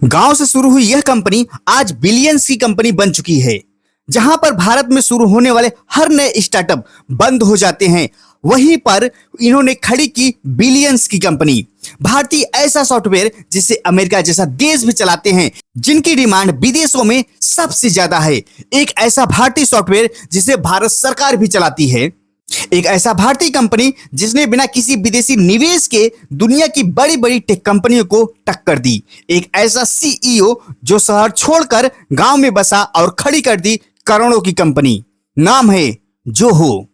गांव से शुरू हुई यह कंपनी आज बिलियंस की कंपनी बन चुकी है। जहां पर भारत में शुरू होने वाले हर नए स्टार्टअप बंद हो जाते हैं, वहीं पर इन्होंने खड़ी की बिलियंस की कंपनी। भारतीय ऐसा सॉफ्टवेयर जिसे अमेरिका जैसा देश भी चलाते हैं, जिनकी डिमांड विदेशों में सबसे ज्यादा है। एक ऐसा भारतीय सॉफ्टवेयर जिसे भारत सरकार भी चलाती है। एक ऐसा भारतीय कंपनी जिसने बिना किसी विदेशी निवेश के दुनिया की बड़ी बड़ी टेक कंपनियों को टक्कर दी। एक ऐसा सीईओ जो शहर छोड़कर गांव में बसा और खड़ी कर दी करोड़ों की कंपनी। नाम है जोहो।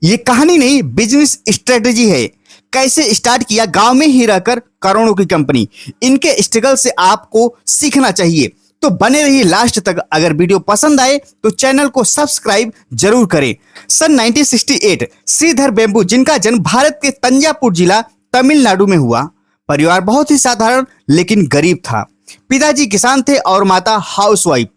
ये कहानी नहीं, बिजनेस स्ट्रेटेजी है। कैसे स्टार्ट किया गांव में ही रहकर करोड़ों की कंपनी। इनके स्ट्रगल से आपको सीखना चाहिए, तो बने रहिए लास्ट तक। अगर वीडियो पसंद आए तो चैनल को सब्सक्राइब जरूर करें। सन 1968 श्रीधर बेम्बू, जिनका जन्म भारत के तंजावुर जिला तमिलनाडु में हुआ। परिवार बहुत ही साधारण लेकिन गरीब था। पिताजी किसान थे और माता हाउसवाइफ।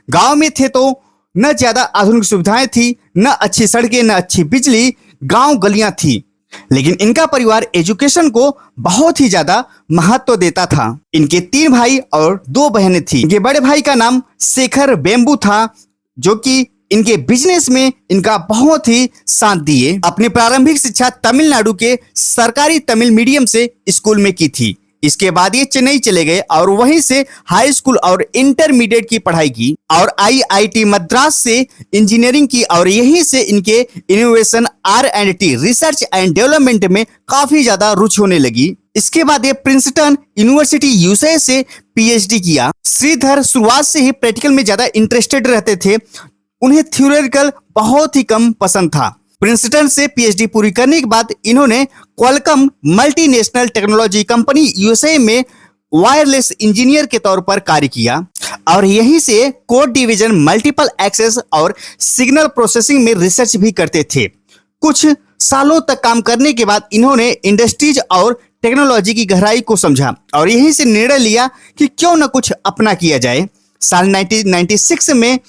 गांव में थे तो न ज्यादा आधुनिक सुविधाएं थी, न अच्छी सड़कें, न अच्छी बिजली। गांव गलियां थी, लेकिन इनका परिवार एजुकेशन को बहुत ही ज्यादा महत्व देता था। इनके 3 भाई और 2 बहनें थी। इनके बड़े भाई का नाम शेखर बेम्बू था, जो कि इनके बिजनेस में इनका बहुत ही साथ दिए। अपनी प्रारंभिक शिक्षा तमिलनाडु के सरकारी तमिल मीडियम से स्कूल में की थी। इसके बाद ये चेन्नई चले गए और वहीं से हाई स्कूल और इंटरमीडिएट की पढ़ाई की और आईआईटी मद्रास से इंजीनियरिंग की और यहीं से इनके innovation R&D research and development में काफी ज्यादा रुचि होने लगी। इसके बाद ये प्रिंसटन यूनिवर्सिटी यूएसए से पीएचडी किया। श्रीधर शुरुआत से ही प्रैक्टिकल में ज्यादा इंटरेस्टेड रहते थे। उन्हें थ्योरेटिकल बहुत ही कम पसंद था। प्रिंसटन से पीएचडी पूरी करने के बाद इन्होंने Qualcomm multinational technology company USA में वायरलेस इंजीनियर के तौर पर कार्य किया और यहीं से कोड डिवीजन, मल्टीपल एक्सेस और सिग्नल प्रोसेसिंग में रिसर्च भी करते थे। कुछ सालों तक काम करने के बाद इन्होंने इंडस्ट्रीज और टेक्नोलॉजी की गहराई को समझा और यहीं से निर्णय लिया कि क्यों न कुछ अपना किया जाए। साल 1996 में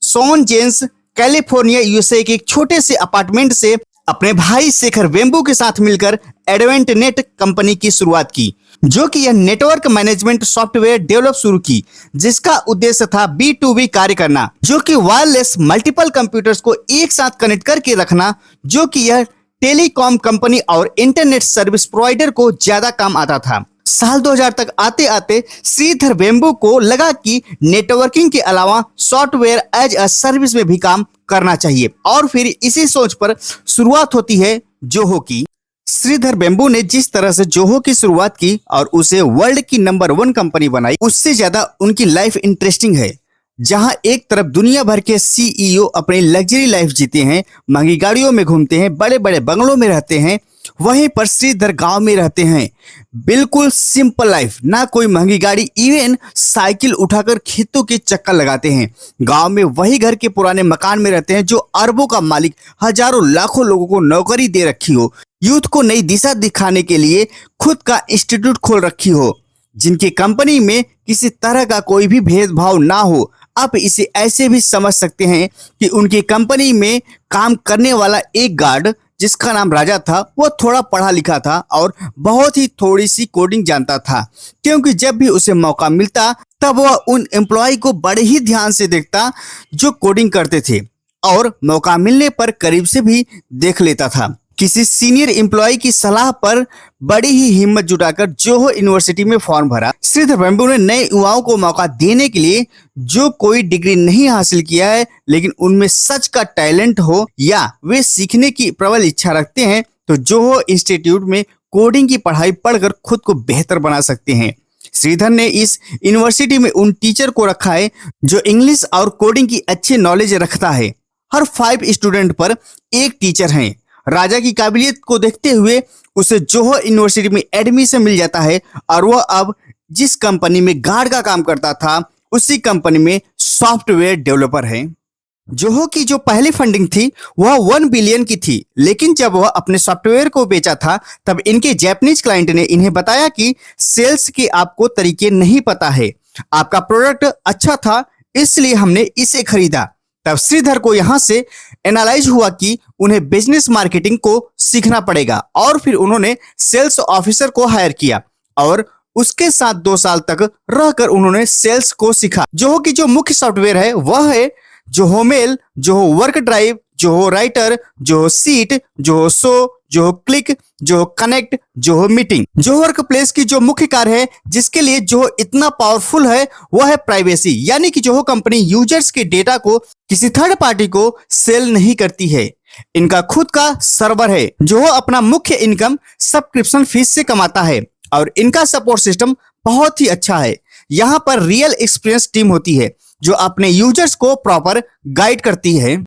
सॉन जेन्स कैलिफोर्निया यूएसए के एक छोटे से अपार्टमेंट से अपने भाई शेखर बेम्बू के साथ मिलकर एडवेंट नेट कंपनी की शुरुआत की, जो कि यह नेटवर्क मैनेजमेंट सॉफ्टवेयर डेवलप शुरू की, जिसका उद्देश्य था B2B कार्य करना, जो कि वायरलेस मल्टीपल कंप्यूटर्स को एक साथ कनेक्ट करके रखना, जो कि यह टेलीकॉम कंपनी और इंटरनेट सर्विस प्रोवाइडर को ज्यादा काम आता था। साल 2000 तक आते आते श्रीधर बेम्बू को लगा कि नेटवर्किंग के अलावा सॉफ्टवेयर एज अ सर्विस में भी काम करना चाहिए और फिर इसी सोच पर शुरुआत होती है जोहो की। श्रीधर बेम्बू ने जिस तरह से जोहो की शुरुआत की और उसे वर्ल्ड की नंबर 1 कंपनी बनाई, उससे ज्यादा उनकी लाइफ इंटरेस्टिंग है। जहां एक तरफ दुनिया भर के सीईओ अपनी लग्जरी लाइफ जीते हैं, महंगी गाड़ियों में घूमते हैं, बड़े बड़े बंगलों में रहते हैं, वहीं पर श्रीधर गांव में रहते हैं। बिल्कुल सिंपल लाइफ, ना कोई महंगी गाड़ी, इवन साइकिल उठाकर खेतों के चक्कर लगाते हैं। गांव में वही घर के पुराने मकान में रहते हैं जो अरबों का मालिक हजारों लाखों लोगों को नौकरी दे रखी हो, यूथ को नई दिशा दिखाने के लिए खुद का इंस्टीट्यूट खोल रखी हो, जिनकी कंपनी में किसी तरह का कोई भी भेदभाव ना हो। आप इसे ऐसे भी समझ सकते हैं कि उनकी कंपनी में काम करने वाला एक गार्ड, जिसका नाम राजा था, वो थोड़ा पढ़ा लिखा था और बहुत ही थोड़ी सी कोडिंग जानता था, क्योंकि जब भी उसे मौका मिलता तब वह उन एम्प्लॉय को बड़े ही ध्यान से देखता जो कोडिंग करते थे और मौका मिलने पर करीब से भी देख लेता था। किसी सीनियर एम्प्लॉय की सलाह पर बड़ी ही हिम्मत जुटाकर जोहो यूनिवर्सिटी में फॉर्म भरा। श्रीधर बेम्बू ने नए युवाओं को मौका देने के लिए जो कोई डिग्री नहीं हासिल किया है, लेकिन उनमें सच का टैलेंट हो या वे सीखने की प्रबल इच्छा रखते हैं, तो जोहो इंस्टीट्यूट में कोडिंग की पढ़ाई पढ़कर खुद को बेहतर बना सकते हैं। श्रीधर ने इस यूनिवर्सिटी में उन टीचर को रखा है जो इंग्लिश और कोडिंग की अच्छी नॉलेज रखता है। हर 5 स्टूडेंट पर एक टीचर है। राजा की काबिलियत को देखते हुए उसे जोहो यूनिवर्सिटी में एडमिशन मिल जाता है और वह अब जिस कंपनी में गार्ड का काम करता था, उसी कंपनी में सॉफ्टवेयर डेवलपर है। जोहो की जो पहली फंडिंग थी वह 1 बिलियन की थी, लेकिन जब वह अपने सॉफ्टवेयर को बेचा था तब इनके जापानीज क्लाइंट ने इन्हें बताया कि सेल्स के आपको तरीके नहीं पता है, आपका प्रोडक्ट अच्छा था इसलिए हमने इसे खरीदा। तब श्रीधर को यहां से एनालाइज हुआ कि उन्हें बिजनेस मार्केटिंग को सीखना पड़ेगा और फिर उन्होंने सेल्स ऑफिसर को हायर किया और उसके साथ 2 साल तक रहकर उन्होंने सेल्स को सीखा। जोहो की जो मुख्य सॉफ्टवेयर है वह है Zoho mail, Zoho work drive, Zoho writer, Zoho sheet, Zoho show, Zoho Cliq, Zoho connect, Zoho meeting. Zoho workplace की जो मुख्य कार्य है जिसके लिए जोहो इतना पावरफुल है वह है प्राइवेसी, यानी कि जोहो कंपनी यूजर्स के डेटा को किसी थर्ड पार्टी को सेल नहीं करती है। इनका खुद का सर्वर है। जोहो अपना मुख्य इनकम सब्सक्रिप्शन फीस से कमाता है और इनका सपोर्ट सिस्टम बहुत ही अच्छा है। यहाँ पर रियल एक्सपीरियंस टीम होती है जो अपने यूजर्स को प्रॉपर गाइड करती है।